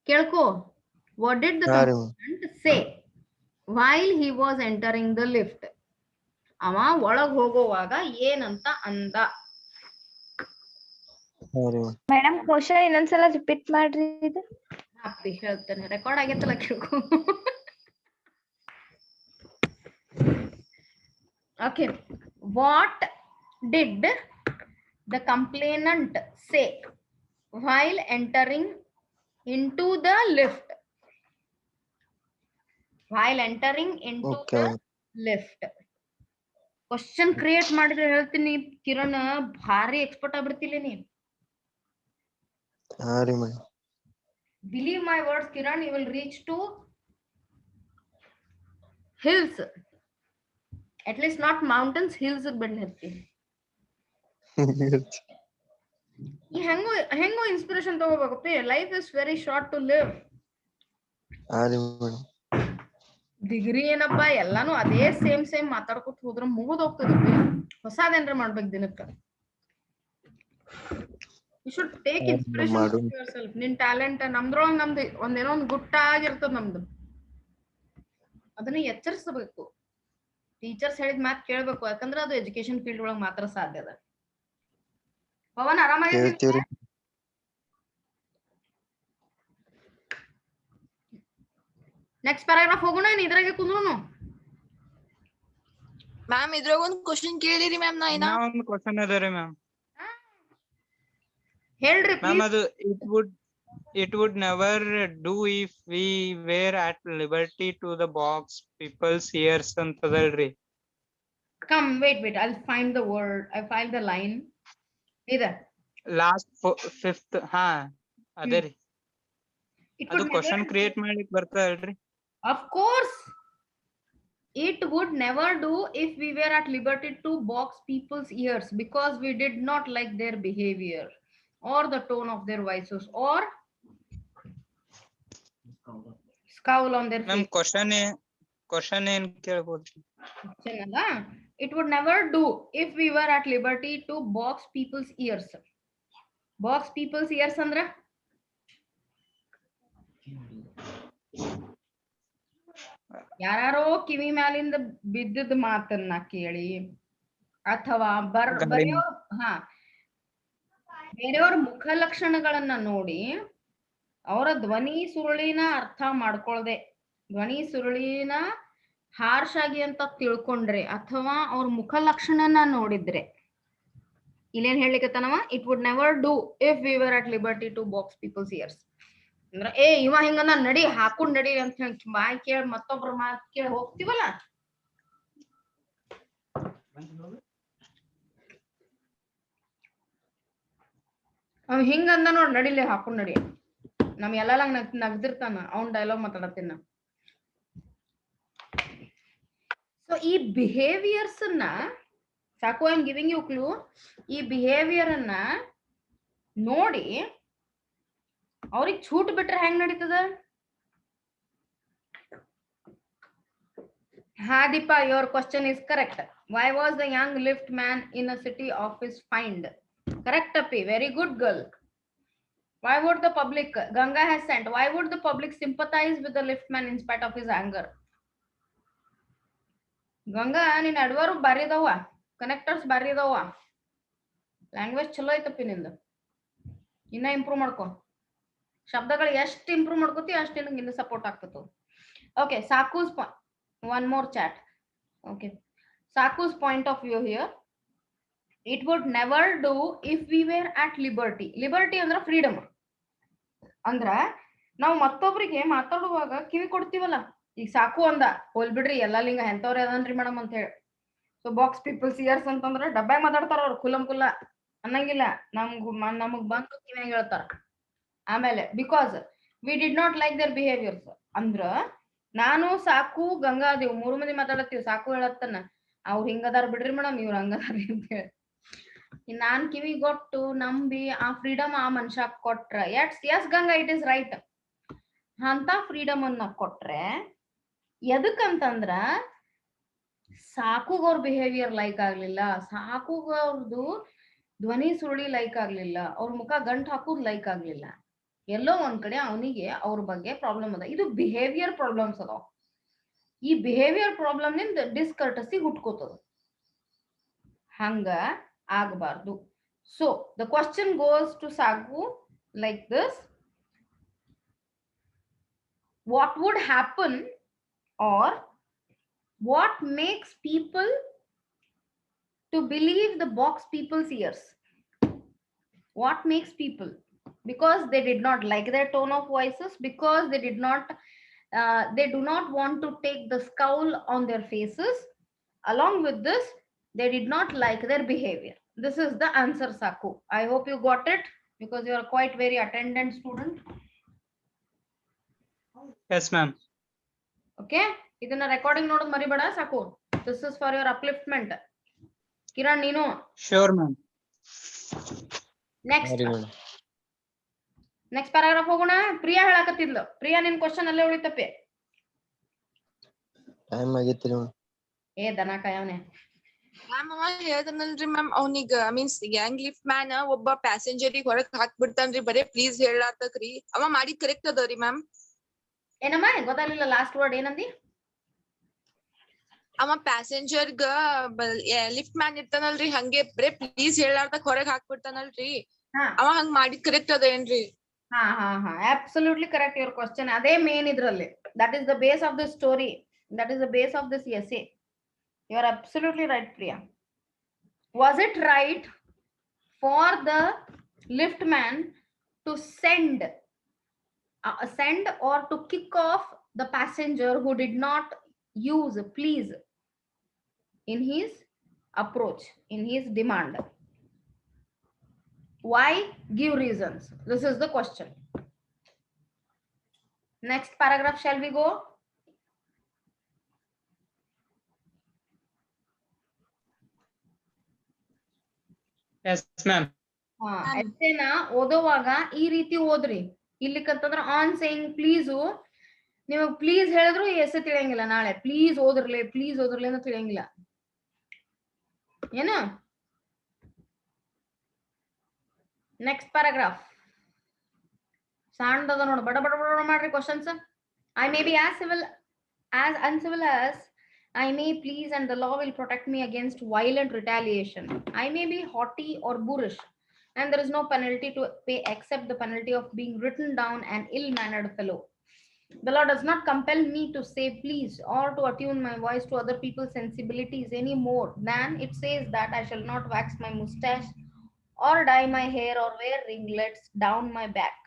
ಕೇಳ್ಕೋ. What did the complainant say while he was entering the lift? ಅವ ಒಳಗ್ ಹೋಗುವಾಗ ಏನಂತ ಅಂದ? ಮೇಡಮ್ ಕ್ವಶನ್ ಇನ್ನೊಂದ್ಸಲ ರಿಪೀಟ್ ಮಾಡ್ರಿ. ಇದು ಅಪ್ಪಿ ಹೇಳ್ತೇನೆ, ರೆಕಾರ್ಡ್ ಆಗೈತಲ್ಲ ಕೇಳ್ಕೊ. Okay, what did the complainant say while entering into the lift? While entering into Okay. the lift. Question create ಮಾಡಿದ್ರೆ ಹೇಳ್ತೀನಿ ಕಿರಣ್, ಭಾರಿ ಎಕ್ಸ್ಪರ್ಟ್ ಆಗ್ಬಿಡ್ತಿಲ್ಲ ನೀ. ಹಾ ರೀ madam. Believe my words, Kiran, you will reach to hills. At least not mountains, hills ಬಂದಿರ್ತಿ. ಈ ಹೆಂಗೋ ಇನ್ಸ್ಪಿರೇಷನ್ ತಗೋಬೇಕಪ್ಪ. Life is very short to live. ಹಾ ರೀ ಮೇಡಮ್. ಡಿಗ್ರಿ ಏನಪ್ಪ ಎಲ್ಲಾನು ಅದೇ ಸೇಮ್ ಮಾತಾಡ್ಕೊತ ಹೋದ್ರ ಮುಗಿದ್ ಹೋಗ್ತದಪ್ಪ. ಹೊಸದೇನ್ರ ಮಾಡ್ಬೇಕು ದಿನಕ್ಕ. You should take inspiration from yourself. ನಿನ್ ಟ್ಯಾಲೆಂಟ್ ನಮ್ದ್ರೊಳಗ್ ನಮ್ದು ಒಂದೇನೋ ಒಂದ್ ಗುಟ್ಟಾಗಿರ್ತದ ನಮ್ದು. ಅದನ್ನ ಎಚ್ಚರಿಸಬೇಕು. ಟೀಚರ್ಸ್ ಹೇಳಿದ ಮಾತು ಕೇಳ್ಬೇಕು, ಯಾಕಂದ್ರೆ ಅದು ಎಜುಕೇಶನ್ ಫೀಲ್ಡ್ ಒಳಗ್ ಮಾತ್ರ ಸಾಧ್ಯ ಅದ. ಪವನ್ ಆರಾಮಾಗಿರ್ತೀವಿ. ನೆಕ್ಸ್ಟ್ ಪ್ಯಾರಾಗ್ರಾಫ್ ಹೋಗೋಣ, ಇದ್ರಾಗೆ ಕುಂದ್ರು. ಮ್ಯಾಮ್ ಇದ್ರಾಗ ಒಂದ್ ಕ್ವಶನ್ ಕೇಳಿರಿ ಮ್ಯಾಮ್. ನಾ ಇನ್ನ ಒಂದು ಕ್ವಶನ್ ಅದ ರೀ ಮ್ಯಾಮ್. ಹೇಳ್ರಿ ಮ್ಯಾಮ್ ಅದು it would never do if we were at liberty to the box people's ears ಅಂತದಲ್ರಿ. Come, wait, I'll find the word. I find the line. Either. Last fifth, ಹಾ ಅದೇ ರೀ. ಅದು ಕ್ವಶನ್ ಕ್ರಿಯೇಟ್ ಮಾಡ್ಲಿಕ್ ಬರ್ತದಲ್ರಿ. Of course. It would never do if we were at liberty to box people's ears because we did not like their behavior or the tone of their voices or scowl on their face. Question ಏನ್ ಕೇಳ್ಬೋದು? It would never do if we were at liberty to box people's ears. Box people's ears ಅಂದ್ರ ಯಾರೋ ಕಿವಿ ಮ್ಯಾಲಿಂದ ಬಿದ್ದದ ಮಾತನ್ನ ಕೇಳಿ ಅಥವಾ ಬೇರೆಯವ್ರ ಮುಖ ಲಕ್ಷಣಗಳನ್ನ ನೋಡಿ ಅವರ ಧ್ವನಿ ಸುರುಳಿನ ಅರ್ಥ ಮಾಡ್ಕೊಳ್ದೆ, ಧ್ವನಿ ಸುರುಳಿನ ಹಾರ್ಶ್ ಆಗಿ ಅಂತ ತಿಳ್ಕೊಂಡ್ರೆ ಅಥವಾ ಅವ್ರ ಮುಖ ಲಕ್ಷಣನ ನೋಡಿದ್ರೆ ಇಲ್ಲೇನ್ ಹೇಳಿಕತ್ತನವ, it would never do if we were at liberty to box people's ears. ಅಂದ್ರ ಇವ ಹಿಂಗಂದ ನಡಿ ಹಾಕೊಂಡ್ ನಡಿ ಅಂತ ಹೇಳಿ ಬಾಯ್ ಕೇಳಿ ಮತ್ತೊಬ್ರ ಮಾತ್ ಕೇಳಿ ಹೋಗ್ತಿವಲ್ಲ, ಅವ್ ಹಿಂಗಂದ ನೋಡ್ ನಡಿಲೆ ಹಾಕೊಂಡ್ ನಡಿ, ನಮ್ ಎಲ್ಲ ನಗ್ದಿರ್ತಾನ, ಅವ್ನ್ ಡೈಲಾಗ್ ಮಾತಾಡತ್ತೀನ. ಸೊ ಈ ಬಿಹೇವಿಯರ್ಸ್ ಅನ್ನ ಸಾಕು, I am giving you clue. ಈ ಬಿಹೇವಿಯರ್ ಅನ್ನ ನೋಡಿ ಅವ್ರಿಗೆ छूट ಬಿಟ್ರೆ ಹೆಂಗ್ ನಡೀತದ? ಹಾ Deepa, your question is correct. Why was the young lift man in a city office fined? Correct, Appi. Very good, girl. Why would the public, Ganga has sent, why would the public sympathize with the lift man in spite of his anger? Ganga, ನೀನ್ ಅಡ್ವರು ಬಾರಿದವ, ಕನೆಕ್ಟರ್ಸ್ ಬಾರಿದವ, ಲ್ಯಾಂಗ್ವೇಜ್ ಚಲೋ ಐತಪ್ಪಿ ನಿಂದು, ಇನ್ನ ಇಂಪ್ರೂವ್ ಮಾಡ್ಕೊ. ಶಬ್ದಗಳು ಎಷ್ಟು ಇಂಪ್ರೂವ್ ಮಾಡ್ಕೋತಿ ಅಷ್ಟು ನಿನಗೆ ಇನ್ನು ಸಪೋರ್ಟ್ ಆಗ್ತದೆ. ಓಕೆ, ಸಾಕೂಸ್ one more chat. Okay, Saku's point of view here, it would never do if we were at liberty. Liberty ಅಂದ್ರೆ ಫ್ರೀಡಮ್. ಅಂದ್ರ ನಾವು ಮತ್ತೊಬ್ರಿಗೆ ಮಾತಾಡುವಾಗ ಕಿವಿ ಕೊಡ್ತೀವಲ್ಲ, ಈಗ ಸಾಕು ಅಂದ ಹೋಲ್ ಬಿಡ್ರಿ ಎಲ್ಲಾ ಲಿಂಗ ಎಂತವ್ರ ಅದನ್ರಿ ಮೇಡಮ್ ಅಂತ ಹೇಳಿ. ಸೊ ಬಾಕ್ಸ್ ಪೀಪಲ್ಸ್ ಇಯರ್ಸ್ ಅಂತಂದ್ರ ಡಬ್ಬ್ಯಾಗ ಮಾತಾಡ್ತಾರ ಅವ್ರು, ಕುಲಂ ಕುಲ್ಲ ಅನ್ನಂಗಿಲ್ಲ, ನಮಗ್ ಬಂದು ಕಿವಿಯಾಗ ಹೇಳ್ತಾರ. ಆಮೇಲೆ because we did not like their behaviours ಅಂದ್ರ ನಾನು ಸಾಕು ಗಂಗಾ ಅದೇವ್ 3 ಮಂದಿ ಮಾತಾಡತ್ತೀವಿ. ಸಾಕು ಹೇಳತ್ತನ ಅವ್ರು ಹಿಂಗದಾರ ಬಿಡ್ರಿ ಮೇಡಮ್, ಇವ್ರ ಹಂಗದಾರಿ ಅಂತ ಹೇಳಿ ನಾನ್ ಕಿವಿ ಕೊಟ್ಟು ನಂಬಿ ಆ ಫ್ರೀಡಮ್ ಆ ಮನುಷ್ಯ ಕೊಟ್ರ, yes Ganga, it is right. ಅಂತ ಫ್ರೀಡಮ್ ಅನ್ನ ಕೊಟ್ರೆ ಎದಕ್ಕಂತಂದ್ರ ಸಾಕುಗ ಅವ್ರ ಬಿಹೇವಿಯರ್ ಲೈಕ್ ಆಗ್ಲಿಲ್ಲ, ಸಾಕುಗ ಅವ್ರದ್ದು ಧ್ವನಿ ಸುರುಳಿ ಲೈಕ್ ಆಗ್ಲಿಲ್ಲ, ಅವ್ರ ಮುಖ ಗಂಟ್ ಹಾಕುದ್ ಲೈಕ್ ಆಗ್ಲಿಲ್ಲ. ಎಲ್ಲೋ ಒಂದ್ ಕಡೆ ಅವನಿಗೆ ಅವ್ರ ಬಗ್ಗೆ ಪ್ರಾಬ್ಲಮ್ ಅದ. ಇದು ಬಿಹೇವಿಯರ್ ಪ್ರಾಬ್ಲಮ್ಸ್ ಅದಾವ. ಈ ಬಿಹೇವಿಯರ್ ಪ್ರಾಬ್ಲಮ್ ನಿಂದ ಡಿಸ್ಕರ್ಟಸಿ ಹುಟ್ಕೋತದ, ಹಂಗ ಆಗಬಾರ್ದು. So the question goes to ಸಾಕು like this: what would happen or what makes people to believe the box people's ears. What makes people? Because they did not like their tone of voices, because they did not they do not want to take the scowl on their faces. Along with this, they did not like their behavior. This is the answer, Saku. I hope you got it, because you are quite very attendant student. Yes, ma'am. Okay, ಇದನ್ನ ರೆಕಾರ್ಡಿಂಗ್ ನೋಡೋದು ಮರಿಬೇಡ ಸಾಕು. This is for your upliftment. Kiran ನೀನು Sure, ma'am. ನೆಕ್ಸ್ಟ್ ಸರಿ ಮೇಡಮ್. ನೆಕ್ಸ್ಟ್ ಪ್ಯಾರಾಗ್ರಾಫ್ ಹೋಗೋಣ. ಪ್ರಿಯಾ ಹೇಳಕತ್ತಿದ್ಲು. ಪ್ರಿಯಾ ನಿನ್ ಕ್ವಶನ್ ಅಲ್ಲೇ ಉಳಿತಪ್ಪೆ. ಟೈಮ್ ಆಗೈತ್ರಿ ಮೇಡಮ್. ಏ ದನ ಕಾಯವನೆ. ಮ್ಯಾಮ್ ಅವ ಹೇಳ್ದನಲ್ರಿ ಮ್ಯಾಮ್ ಅವ್ನಿಗ ಮೀನ್ಸ್ ಗ್ಯಾಂಗ್ ಲಿಫ್ಟ್ ಮ್ಯಾನ್ ಒಬ್ಬ ಪ್ಯಾಸೆಂಜರಿಗೆ ಹೊರಗ್ ಹಾಕ್ಬಿಡ್ತಾನ್ರಿ ಬರೇ ಪ್ಲೀಸ್ ಹೇಳಾತಕ್ರಿ. ಅವ ಮಾಡಿದ್ ಕರೆಕ್ಟ್ ಅದರಿ ಮ್ಯಾಮ್. ಏನಮ್ಮ ಗೊತ್ತಾಗ್ಲಿಲ್ಲ ಲಾಸ್ಟ್ ವರ್ಡ್ ಏನಂದಿ? ಅವ ಪ್ಯಾಸೆಂಜರ್ಗ ಲಿಫ್ಟ್ ಮ್ಯಾನ್ ಇರ್ತಾನಲ್ರಿ ಹಂಗೆ ಬರೇ ಪ್ಲೀಸ್ ಹೇಳಾರ್ದಕ್ ಹೊರಗ್ ಹಾಕ್ಬಿಡ್ತಾನಲ್ರಿ. ಹಾ ಅವ ಹಂಗ್ ಮಾಡಿದ್ ಕರೆಕ್ಟ್ ಅದೇನ್ರಿ? ಹಾ ಹಾ ಹಾ absolutely correct your question. ಅದೇ ಮೇನ್ ಇದ್ರಲ್ಲಿ. That is the base of the story. That is the base of this essay. You are absolutely right, Priya. Was it right for the lift man to send or to kick off the passenger who did not use please in his approach, in his demand? Why? Give reasons. This is the question. Next paragraph, shall we go? Yes, ma'am. ಎಸ್ಸೇನ ಓದೋವಾಗ ಈ ರೀತಿ ಓದ್ರಿ. ಇಲ್ಲಿಕಂತಂದ್ರ ಆನ್ ಸೇಯಿಂಗ್ ಪ್ಲೀಸು ನಿಮಗ್ ಪ್ಲೀಸ್ ಹೇಳಿದ್ರು ಎಸ್ಸೆ ತಿಳಿಯಂಗಿಲ್ಲ. ನಾಳೆ ಪ್ಲೀಸ್ ಓದ್ರಲೆ ಅಂತ ತಿಳಿಯಂಗಿಲ್ಲ. ಏನು? ನೆಕ್ಸ್ಟ್ ಪ್ಯಾರಾಗ್ರಾಫ್ ಸಣ್ಣದ ನೋಡು. ಬಡ ಬಡ ಬಡ ಮಾಡ್ರಿ questions. I may be as uncivil as I may please, and the law will protect me against violent retaliation. I may be haughty or boorish, and there is no penalty to pay except the penalty of being written down an ill-mannered fellow. The law does not compel me to say please or to attune my voice to other people's sensibilities any more than it says that I shall not wax my mustache or dye my hair or wear ringlets down my back.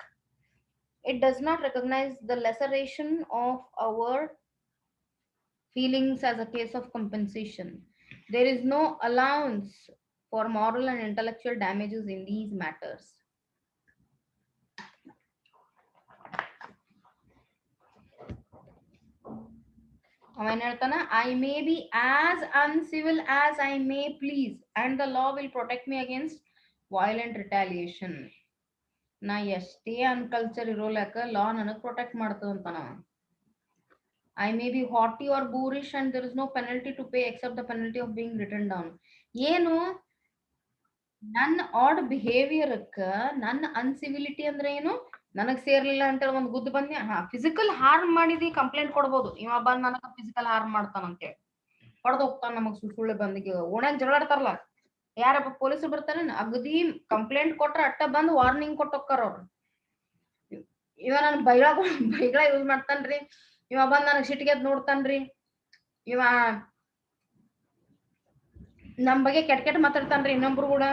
It does not recognize the laceration of our feelings as a case of compensation. There is no allowance for moral and intellectual damages in these matters. ಅವನ್ ಹೇಳ್ತಾನ, I may be as uncivil as I may please, and the law will protect me against violent retaliation. ನಾ ಎಷ್ಟೇ ಅನ್ಕಲ್ಚರ್ ಇರೋಲಕ ಲಾ ನನಗ್ protect ಮಾಡ್ತದಂತಾನ. I may be haughty or boorish, and there is no penalty to pay except the penalty of being written down. ಏನು ನನ್ನ ಆಡ್ ಬಿಹೇವಿಯರ್ಕ ನನ್ನ ಅನ್ಸಿವಿಲಿಟಿ ಅಂದ್ರೆ ಏನು? ನನಗ್ ಸೇರ್ಲಿಲ್ಲ ಅಂತೇಳಿ ಒಂದ್ ಗುದ್ದು ಬಂದ್ಯ, ಫಿಸಿಕಲ್ ಹಾರ್ಮ್ ಮಾಡಿದಿ ಕಂಪ್ಲೇಂಟ್ ಕೊಡ್ಬೋದು. ಇವ ಬಂದ್ ನನಗ ಫಿಸಿಕಲ್ ಹಾರ್ಮ್ ಮಾಡ್ತಾನ ಅಂತೇಳಿ ಹೊಡೆದ್ ಹೋಗ್ತಾನ. ನಮಗ್ ಸುಳ್ಳು ಬಂದಿಗೆ ಓಣ್ಯಾಗ ಜಗಳಾಡ್ತಾರಲ್ಲ, ಯಾರಪ್ಪ ಪೊಲೀಸರು ಬರ್ತಾರ, ಅಗದಿ ಕಂಪ್ಲೇಂಟ್ ಕೊಟ್ರ ಅಟ್ಟ ಬಂದ್ ವಾರ್ನಿಂಗ್ ಕೊಟ್ಟು ಹೋಗ್ತಾರ ಅವ್ರು. ಇವ ನನ್ ಬೈಗಳ ಯೂಸ್ ಮಾಡ್ತಾನ್ರಿ. ಇವ ಬಂದ್ ನನಗ್ ಸಿಟ್ಟಿಗೆದ್ ನೋಡ್ತಾನ್ರಿ. ಇವ ನಮ್ ಬಗ್ಗೆ ಕೆಟ್ಟ ಮಾತಾಡ್ತಾನ್ರಿ ಇನ್ನೊಬ್ರು ಕೂಡ.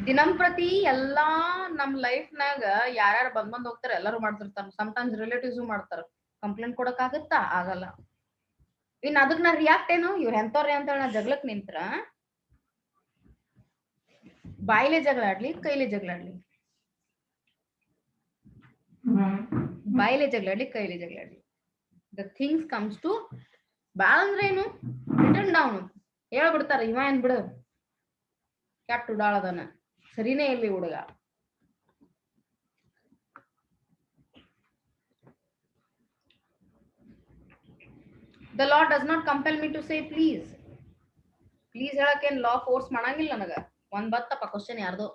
ದಿನಂಪ್ರತಿ ಎಲ್ಲಾ ನಮ್ ಲೈಫ್ನಾಗ ಯಾರ್ಯಾರು ಬಂದ್ ಹೋಗ್ತಾರ ಎಲ್ಲಾರು ಮಾಡ್ತಿರ್ತಾರ. ಸಮ್ಟೈಮ್ಸ್ ರಿಲೇಟಿವ್ಸ್ ಮಾಡ್ತಾರ. ಕಂಪ್ಲೇಂಟ್ ಕೊಡಕ್ ಆಗತ್ತಾ? ಆಗಲ್ಲ. ಇನ್ ಅದಕ್ ನಾ ರಿಯಾಕ್ಟ್ ಏನು, ಇವ್ರ ಎಂತವ್ರಿ ಅಂತ ನಾ ಜಗಳಕ್ ನಿಂತ್ರ ಬಾಯಿಲೆ ಜಗಳಾಡ್ಲಿ ಕೈಲೆ ಜಗಳಾಡ್ಲಿ, ಬಾಯಿಲೆ ಜಗಳಾಡ್ಲಿ ಕೈಲೆ ಜಗಳಾಡ್ಲಿ, ದ ಥಿಂಗ್ಸ್ ಕಮ್ಸ್ ಟು ಬಾಳ ಅಂದ್ರೆ ಏನು, ರಿಟರ್ನ್ ಡೌನ್ ಹೇಳ್ಬಿಡ್ತಾರ. ಇವ ಏನ್ ಬಿಡು ಕೆಟ್ಟ ಉಡಾಳದನ, ಸರಿನೇ ಇಲ್ಲಿ ಹುಡುಗ. The law does not compel me to say please. Please ಹೇಳಕ್ಕೇನ್ ಲಾ ಫೋರ್ಸ್ ಮಾಡಂಗಿಲ್ಲ ನನಗ. ಒಂದ್ ಬತ್ತಪ್ಪ ಕ್ವಶನ್ ಯಾರ್ದು.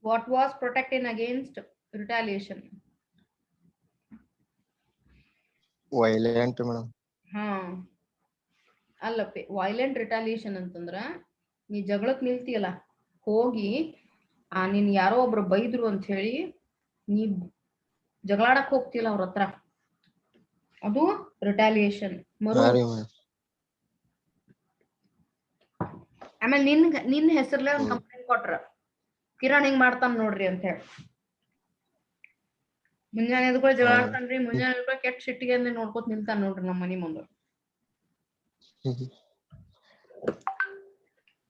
What was protecting against retaliation? Violent madam. ಅಲ್ಲಪ್ಪಿ, ವೈಲೆಂಟ್ ರಿಟಾಲಿಯೇಷನ್ ಅಂತಂದ್ರ ನೀ ಜಗಳಕ್ ನಿಲ್ತಿಯಲ್ಲ, ಹೋಗಿ ನೀನ್ ಯಾರೋ ಒಬ್ರು ಬೈದ್ರು ಅಂತ ಹೇಳಿ ನೀ ಜಗಳಾಡಕ್ ಹೋಗ್ತಿಲ್ಲ ಅವ್ರ ಹತ್ರ, ಅದು ರಿಟಾಲಿಯೇಷನ್. ಮರು ಹಾ ರೀ ಮ್ಯಾಮ್. ಆಮೇಲೆ ನಿನ್ ಹೆಸರ್ಲೆ ಒಂದ್ ಕಂಪ್ಲೇಂಟ್ ಕೊಟ್ರ, ಕಿರಣ್ ಹಿಂಗ್ ಮಾಡ್ತಾನ ನೋಡ್ರಿ ಅಂತ ಹೇಳಿ. ಮುಂಜಾನೆ ಎದ್ಕೊಳ್ಳಿ ಜಗಳ ಆಡ್ತಾನ್ರಿ, ಮುಂಜಾನೆ ಎದ್ಕೊಳ್ಳಿ ಕೆಟ್ಟ ಸಿಟ್ಟಿಗೆ ಅಂದ್ರೆ ನೋಡ್ಕೊತ ನಿಲ್ತಾನ ನೋಡ್ರಿ ನಮ್ಮ ಮನಿ ಮುಂದೆ.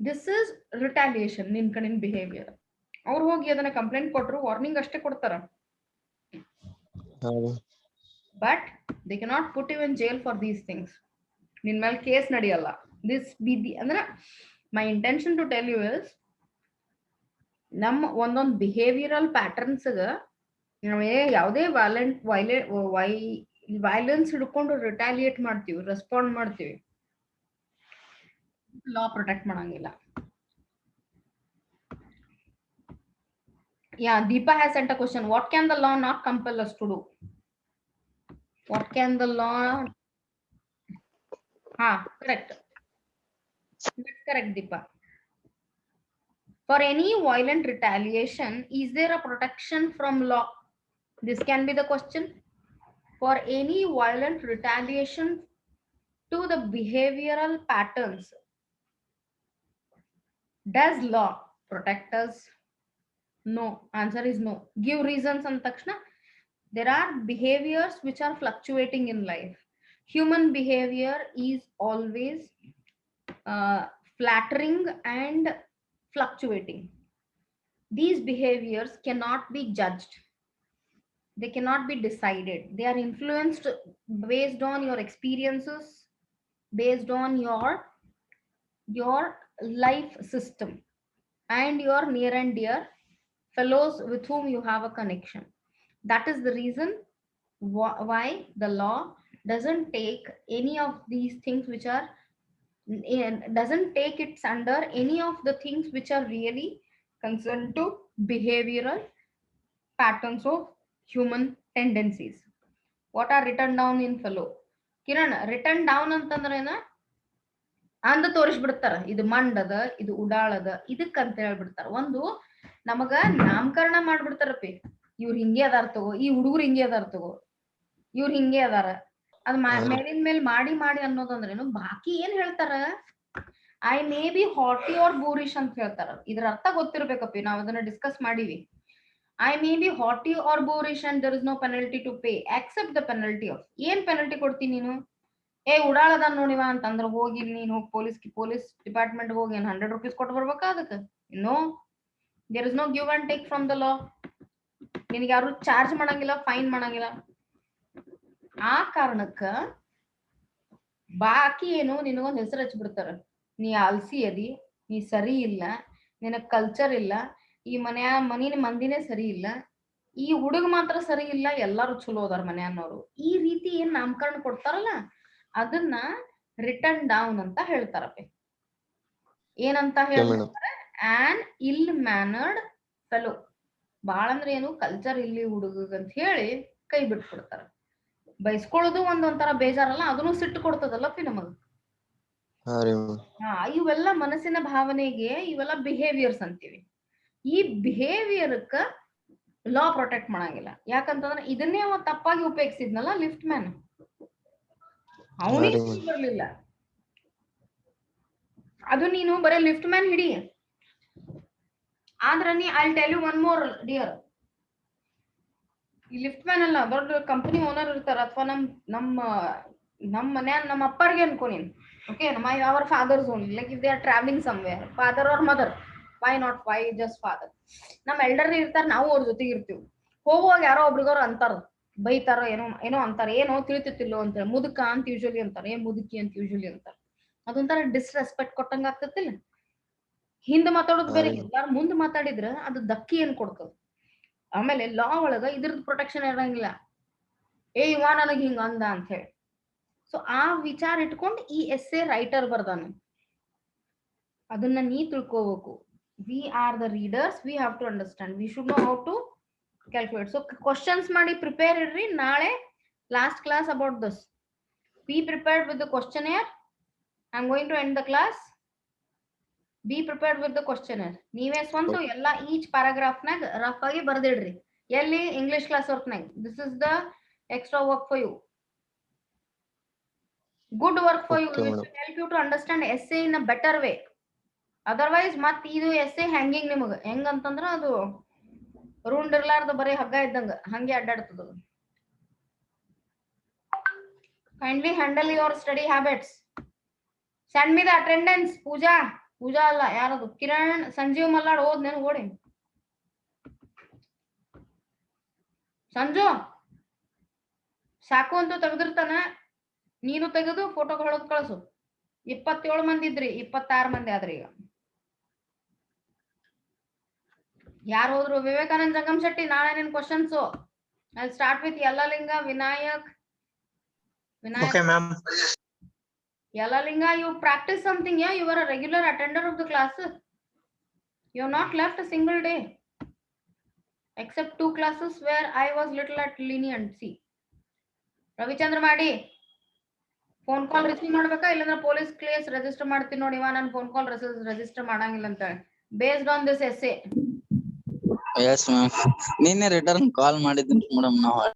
ದಿಸ್ ಇಸ್ ರಿಟಾಲಿಯೇಷನ್, ನಿನ್ ಕಡೆನ್ ಬಿಹೇವಿಯರ್. ಅವ್ರು ಹೋಗಿ ಅದನ್ನ ಕಂಪ್ಲೇಂಟ್ ಕೊಟ್ರು, ವಾರ್ನಿಂಗ್ ಅಷ್ಟೇ ಕೊಡ್ತಾರ, ಹಾ ರೀ. But they cannot put you in jail for these things. ನಿನ್ ಮೇಲೆ ಕೇಸ್ ನಡೆಯಲ್ಲ. ದಿಸ್ ಬಿದಿ ಅಂದ್ರೆ my intention to tell you is, ನಮ್ಮ ಒಂದೊಂದ್ ಬಿಹೇವಿಯರಲ್ ಪ್ಯಾಟರ್ನ್ಸ್ ನಾವೇ ಯಾವುದೇ ವೈಲೆನ್ಸ್ ಹಿಡ್ಕೊಂಡು ರಿಟಾಲಿಯೇಟ್ ಮಾಡ್ತೀವಿ, ರೆಸ್ಪಾಂಡ್ ಮಾಡ್ತೀವಿ, ಲಾ ಪ್ರೊಟೆಕ್ಟ್ ಮಾಡಂಗಿಲ್ಲ. Yeah, Deepa has sent a question. What can the law not compel us to do? What can the law? Correct. That's correct, Deepa. For any violent retaliation, is there a protection from law? This can be the question. For any violent retaliation to the behavioral patterns, does law protect us? No. Answer is no. Give reasons and takshna. There are behaviors which are fluctuating in life. Human behavior is always flattering and fluctuating. These behaviors cannot be judged. They cannot be decided. They are influenced based on your experiences, based on your life system and your near and dear fellows with whom you have a connection. That is the reason why the law doesn't take any of these things which are doesn't take it under any of the things which are really concerned to behavioral patterns of human tendencies. What are written down in fellow? Kiran, written down ಅಂತಂದ್ರೇನ ಅಂದ ತೋರಿಸ್ಬಿಡ್ತಾರ, ಇದು ಮಂಡದ, ಇದು ಉಡಾಳದ, ಇದಕ್ಕಂತ ಹೇಳ್ಬಿಡ್ತಾರ. ಒಂದು ನಮಗ ನಾಮಕರಣ ಮಾಡ್ಬಿಡ್ತಾರಪ್ಪಿ, ಇವ್ರು ಹಿಂಗೆ ಅದಾರ ತಗೋ, ಈ ಹುಡುಗರು ಹಿಂಗೆ ಅದಾರ ತಗೋ, ಇವ್ರು ಹಿಂಗೆ ಅದಾರ. ಅದ್ ಮೇಲಿನ ಮೇಲ್ ಮಾಡಿ ಮಾಡಿ ಅನ್ನೋದಂದ್ರೇನು, ಬಾಕಿ ಏನ್ ಹೇಳ್ತಾರ, I may be haughty or boorish ಅಂತ ಹೇಳ್ತಾರ. ಇದ್ರ ಅರ್ಥ ಗೊತ್ತಿರ್ಬೇಕಪ್ಪಿ, ನಾವ್ ಅದನ್ನ ಡಿಸ್ಕಸ್ ಮಾಡೀವಿ. I may be haughty or boorish and there is no penalty to pay, accept the penalty of. ಏನ್ ಪೆನಲ್ಟಿ ಕೊಡ್ತೀನಿ ನೀನು? ಉಡಾಳದ ನೋಡಿವ ಅಂತಂದ್ರ ಹೋಗಿ ನೀನು ಪೊಲೀಸ್ ಡಿಪಾರ್ಟ್ಮೆಂಟ್ ಹೋಗಿ 100 ರೂಪೀಸ್ ಕೊಟ್ಟು ಬರ್ಬೇಕಾ ಅದಕ್ಕೆ? No, there is no give and take from the law. ನಿನಗೆ ಯಾರು ಚಾರ್ಜ್ ಮಾಡಂಗಿಲ್ಲ, ಫೈನ್ ಮಾಡಂಗಿಲ್ಲ. ಆ ಕಾರಣಕ್ಕ ಬಾಕಿ ಏನು ನಿನಗೊಂದ್ ಹೆಸರು ಹಚ್ಬಿಡ್ತಾರ, ನೀ ಆಲ್ಸಿ ಅದಿ, ನೀ ಸರಿ ಇಲ್ಲ, ನಿನಗ್ ಕಲ್ಚರ್ ಇಲ್ಲ, ಈ ಮನಿನ ಮಂದಿನೇ ಸರಿ ಇಲ್ಲ, ಈ ಹುಡುಗ ಮಾತ್ರ ಸರಿ ಇಲ್ಲ, ಎಲ್ಲಾರು ಚಲೋ ಅದಾರ ಮನ್ಯಾನವ್ರು. ಈ ರೀತಿ ಏನ್ ನಾಮಕರಣ ಕೊಡ್ತಾರಲ್ಲ, ಅದನ್ನ ರಿಟರ್ನ್ ಡೌನ್ ಅಂತ ಹೇಳ್ತಾರಪ್ಪ. ಏನಂತ ಹೇಳ್ತಾರೆ? ಆನ್ ಇಲ್ ಮ್ಯಾನರ್ಡ್ ಫೆಲೋ. ಬಾಳ ಅಂದ್ರೆ ಏನು, ಕಲ್ಚರ್ ಇಲ್ಲಿ ಹುಡುಗಗ್ ಅಂತ ಹೇಳಿ ಕೈ ಬಿಟ್ಬಿಡ್ತಾರ. ಬೈಸ್ಕೊಳ್ಳೋದು ಒಂದೊಂಥರ ಬೇಜಾರಲ್ಲ, ಅದನ್ನು ಸಿಟ್ಟು ಕೊಡ್ತದಲ್ಲಪ್ಪಿ ನಮಗ್. ಇವೆಲ್ಲ ಮನಸ್ಸಿನ ಭಾವನೆಗೆ, ಇವೆಲ್ಲ ಬಿಹೇವಿಯರ್ಸ್ ಅಂತೀವಿ. ಈ ಬಿಹೇವಿಯರ್ಕ ಲಾ ಪ್ರೊಟೆಕ್ಟ್ ಮಾಡಂಗಿಲ್ಲ. ಯಾಕಂತಂದ್ರೆ ಇದನ್ನೇ ಅವ ತಪ್ಪಾಗಿ ಉಪಯೋಗಿಸಿದ್ನಲ್ಲ ಲಿಫ್ಟ್ ಮ್ಯಾನ್, ಅವನಿಗೆ ಬರ್ಲಿಲ್ಲ. ಅದು ನೀನು ಬರೀ ಲಿಫ್ಟ್ ಮ್ಯಾನ್ ಹಿಡಿ, ಆದ್ರ ನೀ I tell you one more dear, ಈ ಲಿಫ್ಟ್ ಮ್ಯಾನ್ ಅಲ್ಲ, ದೊಡ್ಡ ಕಂಪನಿ ಓನರ್ ಇರ್ತಾರ, ಅಥವಾ ನಮ್ಮ ಮನ್ಯಾಗ ನಮ್ಮ ಅಪ್ಪರ್ಗೆ ಅನ್ಕೋ ನೀನ್. Okay, our fathers only, like if they are travelling somewhere, father or mother, why not, why just father. ನಮ್ಮ ಎಲ್ಡರ್ ಇರ್ತಾರ, ನಾವು ಅವ್ರ ಜೊತೆಗೆ ಇರ್ತೀವಿ. ಹೋಗುವಾಗ ಯಾರೋ ಒಬ್ರಿಗವ್ರು ಅಂತಾರ, ಬೈತಾರ, ಏನೋ ಅಂತಾರ, ಏನೋ ತಿಳಿತಿತ್ತಿಲ್ಲೋ ಅಂತ ಹೇಳಿ, ಮುದುಕ ಅಂತ ಯೂಶಲಿ ಅಂತಾರ, ಮುದುಕಿ ಅಂತ ಯೂಶಲಿ ಅಂತಾರ. ಅದೊಂಥರ ಡಿಸ್ರೆಸ್ಪೆಕ್ಟ್ ಕೊಟ್ಟಂಗ ಆಗ್ತತಿಲ್ಲ. ಹಿಂದ್ ಮಾತಾಡೋದು ಬೇರೆ, ಎಲ್ಲಾರು ಮುಂದ್ ಮಾತಾಡಿದ್ರ ಅದು ಧಕ್ಕಿ ಏನ್ ಕೊಡ್ತದ. ಆಮೇಲೆ ಲಾ ಒಳಗ ಇದ್ರದ್ದು ಪ್ರೊಟೆಕ್ಷನ್ ಇರಂಗಿಲ್ಲ, ಇವ ನನಗ್ ಹಿಂಗ ಅಂದ ಅಂತ ಹೇಳಿ. ಸೊ ಆ ವಿಚಾರ ಇಟ್ಕೊಂಡು ಈ ಎಸ್ಸೆ ರೈಟರ್ ಬರ್ದಾನ, ಅದನ್ನ ನೀ ತಿಳ್ಕೋಬೇಕು. We are the readers, we have to understand, we should know how to calculate. So questions ಮಾಡಿ ಪ್ರಿಪೇರ್ ಇಡ್ರಿ. ನಾಳೆ last class about this. Be prepared with the questionnaire. I am going to end the class. Be prepared with the questionnaire. ನೀವೇ ಸ್ವಂತ ಎಲ್ಲ ಈಚ್ ಪ್ಯಾರಾಗ್ರಾಫ್ ನಾಗ ರಫ್ ಆಗಿ ಬರ್ದಿಡ್ರಿ. ಎಲ್ಲಿ ಇಂಗ್ಲಿಷ್ ಕ್ಲಾಸ್ ವರ್ಕ್ನಾಗ. This is the extra work for you. Good work for you. Okay, which madam. Help you to understand essay in a better way. Otherwise ಮತ್ ಇದು ಎಸ್ಸೆ ಹ್ಯಾಂಗಿಂಗ್ ನಿಮಗ ಹೆಂಗಂತಂದ್ರ ಅದು ರೂಂಡ್ ಇರ್ಲಾರ್ದ ಬರೀ ಹಗ್ಗ ಇದ್ದಂಗ ಹಂಗೆ ಅಡ್ಡಾಡ್ತದ. Kindly handle your study habits. Send me the attendance. Pooja ಅಲ್ಲ ಯಾರದು, ಕಿರಣ್ ಸಂಜೀವ್ ಮಲ್ಲಾಡ್ ಓದ್ ನೆನ್ ಓಡಿ. ಸಂಜು ಸಾಕು ಅಂತ ತೆಗೆದಿರ್ತಾನ, ನೀನು ತೆಗೆದು ಫೋಟೋ ಹೊಳದ್ ಕಳ್ಸು. 27 ಮಂದಿ ಇದ್ರಿ, 26 ಮಂದಿ ಆದ್ರಿ ಈಗ. ಯಾರು ಹೋದ್ರು? ವಿವೇಕಾನಂದ್ ಜಂಗಮ್ ಶೆಟ್ಟಿ, ನಾಳೆ ನಿನ್ questions. I'll start with Yallalinga, Vinayak. Okay, ma'am. Yallalinga, you practice something, yeah? You were a regular attender of the class. You have not left a single day. Except 2 classes where I was little at lenient. See. Ravichandra Madi, phone call receive ಮಾಡಬೇಕಾ ಇಲ್ಲಂದ್ರೆ police case register ಮಾಡ್ತೀನಿ ನೋಡಿ, ಇವ ನಾನು phone call register ಮಾಡಂಗಿಲ್ಲ ಅಂತ. Based on this essay. Yes, ma'am. ನೀನೆ ರಿಟರ್ನ್ ಕಾಲ್ ಮಾಡಿದ್ರಿ ಮೇಡಮ್ ನಾವು